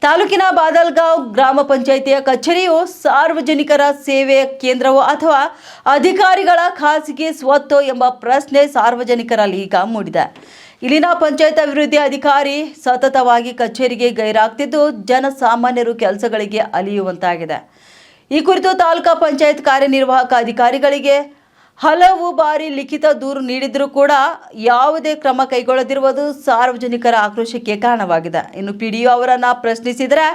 ತಾಲೂಕಿನ ಬಾದಲ್ಗಾಂವ್ ಗ್ರಾಮ ಪಂಚಾಯಿತಿಯ ಕಚೇರಿಯು ಸಾರ್ವಜನಿಕರ ಸೇವೆ ಕೇಂದ್ರವೋ ಅಥವಾ ಅಧಿಕಾರಿಗಳ ಖಾಸಗಿ ಸ್ವತ್ತು ಎಂಬ ಪ್ರಶ್ನೆ ಸಾರ್ವಜನಿಕರಲ್ಲಿ ಈಗ ಮೂಡಿದೆ. ಇಲ್ಲಿನ ಪಂಚಾಯತ್ ಅಭಿವೃದ್ಧಿ ಅಧಿಕಾರಿ ಸತತವಾಗಿ ಕಚೇರಿಗೆ ಗೈರಾಗ್ತಿದ್ದು ಜನಸಾಮಾನ್ಯರು ಕೆಲಸಗಳಿಗೆ ಅಲಿಯುವಂತಾಗಿದೆ. ಈ ಕುರಿತು ತಾಲೂಕಾ ಪಂಚಾಯತ್ ಕಾರ್ಯನಿರ್ವಾಹಕ ಅಧಿಕಾರಿಗಳಿಗೆ ಹಲವು ಬಾರಿ ಲಿಖಿತ ದೂರು ನೀಡಿದರೂ ಕೂಡ ಯಾವುದೇ ಕ್ರಮ ಕೈಗೊಳ್ಳದಿರುವುದು ಸಾರ್ವಜನಿಕರ ಆಕ್ರೋಶಕ್ಕೆ ಕಾರಣವಾಗಿದೆ. ಇನ್ನು ಪಿಡಿಒ ಅವರನ್ನು ಪ್ರಶ್ನಿಸಿದರೆ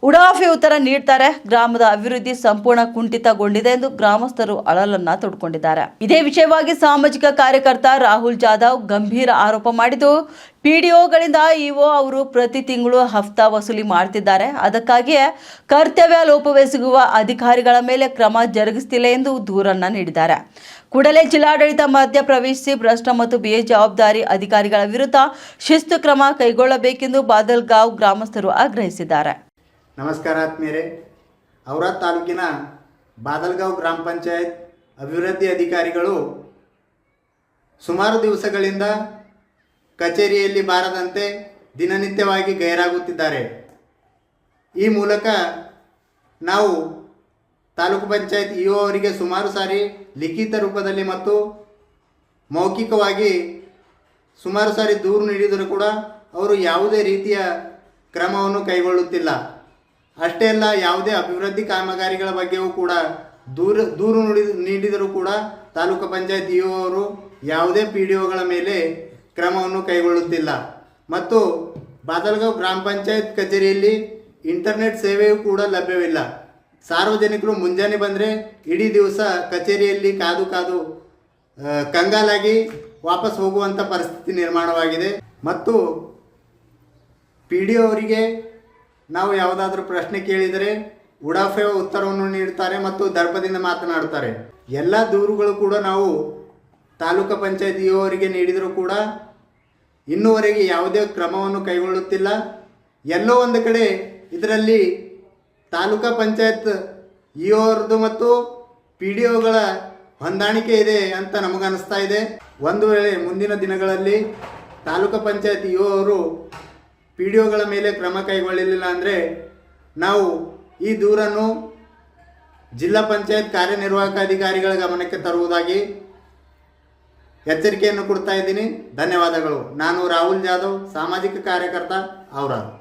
ಉಡಾಫೆ ಉತ್ತರ ನೀಡ್ತಾರೆ. ಗ್ರಾಮದ ಅಭಿವೃದ್ಧಿ ಸಂಪೂರ್ಣ ಕುಂಠಿತಗೊಂಡಿದೆ ಎಂದು ಗ್ರಾಮಸ್ಥರು ಅಳಲನ್ನ ತೊಡ್ಕೊಂಡಿದ್ದಾರೆ. ಇದೇ ವಿಷಯವಾಗಿ ಸಾಮಾಜಿಕ ಕಾರ್ಯಕರ್ತ ರಾಹುಲ್ ಜಾಧವ್ ಗಂಭೀರ ಆರೋಪ ಮಾಡಿದ್ದು, ಪಿಡಿಒಗಳಿಂದ ಇಒ ಅವರು ಪ್ರತಿ ತಿಂಗಳು ಹಫ್ತಾ ವಸೂಲಿ ಮಾಡ್ತಿದ್ದಾರೆ. ಅದಕ್ಕಾಗಿಯೇ ಕರ್ತವ್ಯ ಲೋಪವೆಸಗುವ ಅಧಿಕಾರಿಗಳ ಮೇಲೆ ಕ್ರಮ ಜರುಗಿಸುತ್ತಿಲ್ಲ ಎಂದು ದೂರನ್ನ ನೀಡಿದ್ದಾರೆ. ಕೂಡಲೇ ಜಿಲ್ಲಾಡಳಿತ ಮಧ್ಯ ಪ್ರವೇಶಿಸಿ ಭ್ರಷ್ಟ ಮತ್ತು ಬೇಜವಾಬ್ದಾರಿ ಅಧಿಕಾರಿಗಳ ವಿರುದ್ಧ ಶಿಸ್ತು ಕ್ರಮ ಕೈಗೊಳ್ಳಬೇಕೆಂದು ಬಾದಲ್ಗಾಂವ್ ಗ್ರಾಮಸ್ಥರು ಆಗ್ರಹಿಸಿದ್ದಾರೆ. ನಮಸ್ಕಾರ ಆತ್ಮೀಯರೇ, ಔರಾದ್ ತಾಲೂಕಿನ ಬಾದಲ್ಗಾಂವ್ ಗ್ರಾಮ ಪಂಚಾಯತ್ ಅಭಿವೃದ್ಧಿ ಅಧಿಕಾರಿಗಳು ಸುಮಾರು ದಿವಸಗಳಿಂದ ಕಚೇರಿಯಲ್ಲಿ ಬಾರದಂತೆ ದಿನನಿತ್ಯವಾಗಿ ಗೈರಾಗುತ್ತಿದ್ದಾರೆ. ಈ ಮೂಲಕ ನಾವು ತಾಲೂಕು ಪಂಚಾಯತ್ ಇಒ ಅವರಿಗೆ ಸುಮಾರು ಸಾರಿ ಲಿಖಿತ ರೂಪದಲ್ಲಿ ಮತ್ತು ಮೌಖಿಕವಾಗಿ ಸುಮಾರು ಸಾರಿ ದೂರು ನೀಡಿದರೂ ಕೂಡ ಅವರು ಯಾವುದೇ ರೀತಿಯ ಕ್ರಮವನ್ನು ಕೈಗೊಳ್ಳುತ್ತಿಲ್ಲ. ಅಷ್ಟೇ ಅಲ್ಲ, ಯಾವುದೇ ಅಭಿವೃದ್ಧಿ ಕಾಮಗಾರಿಗಳ ಬಗ್ಗೆಯೂ ಕೂಡ ದೂರು ನೀಡಿದರೂ ಕೂಡ ತಾಲೂಕು ಪಂಚಾಯತ್ ಇಒ ಅವರು ಯಾವುದೇ ಪಿಡಿಒಗಳ ಮೇಲೆ ಕ್ರಮವನ್ನು ಕೈಗೊಳ್ಳುತ್ತಿಲ್ಲ. ಮತ್ತು ಬಾದಲ್ಗಾಂವ್ ಗ್ರಾಮ ಪಂಚಾಯತ್ ಕಚೇರಿಯಲ್ಲಿ ಇಂಟರ್ನೆಟ್ ಸೇವೆಯೂ ಕೂಡ ಲಭ್ಯವಿಲ್ಲ. ಸಾರ್ವಜನಿಕರು ಮುಂಜಾನೆ ಬಂದರೆ ಇಡೀ ದಿವಸ ಕಚೇರಿಯಲ್ಲಿ ಕಾದು ಕಂಗಾಲಾಗಿ ವಾಪಸ್ ಹೋಗುವಂಥ ಪರಿಸ್ಥಿತಿ ನಿರ್ಮಾಣವಾಗಿದೆ. ಮತ್ತು ಪಿಡಿಒ ಅವರಿಗೆ ನಾವು ಯಾವುದಾದ್ರೂ ಪ್ರಶ್ನೆ ಕೇಳಿದರೆ ಉಡಾಫೆ ಉತ್ತರವನ್ನು ನೀಡುತ್ತಾರೆ ಮತ್ತು ದರ್ಪದಿಂದ ಮಾತನಾಡುತ್ತಾರೆ. ಎಲ್ಲ ದೂರುಗಳು ಕೂಡ ನಾವು ತಾಲೂಕು ಪಂಚಾಯತ್ ಇಒ ಅವರಿಗೆ ನೀಡಿದರೂ ಕೂಡ ಇನ್ನೂವರೆಗೆ ಯಾವುದೇ ಕ್ರಮವನ್ನು ಕೈಗೊಳ್ಳುತ್ತಿಲ್ಲ. ಎಲ್ಲೋ ಒಂದು ಕಡೆ ಇದರಲ್ಲಿ ತಾಲೂಕಾ ಪಂಚಾಯತ್ ಇಒ ಅವ್ರದ್ದು ಮತ್ತು ಪಿಡಿಒಗಳ ಹೊಂದಾಣಿಕೆ ಇದೆ ಅಂತ ನಮಗನ್ನಿಸ್ತಾ ಇದೆ. ಒಂದು ವೇಳೆ ಮುಂದಿನ ದಿನಗಳಲ್ಲಿ ತಾಲೂಕು ಪಂಚಾಯತ್ ಇಒ ಅವರು ಪಿಡಿಒಗಳ ಮೇಲೆ ಕ್ರಮ ಕೈಗೊಳ್ಳಲಿಲ್ಲ ಅಂದರೆ ನಾವು ಈ ದೂರನ್ನು ಜಿಲ್ಲಾ ಪಂಚಾಯತ್ ಕಾರ್ಯನಿರ್ವಾಹಕ ಅಧಿಕಾರಿಗಳ ಗಮನಕ್ಕೆ ತರುವುದಾಗಿ ಎಚ್ಚರಿಕೆಯನ್ನು ಕೊಡ್ತಾ ಇದ್ದೀನಿ. ಧನ್ಯವಾದಗಳು. ನಾನು ರಾಹುಲ್ ಜಾಧವ್, ಸಾಮಾಜಿಕ ಕಾರ್ಯಕರ್ತ, ಔರಾದ್.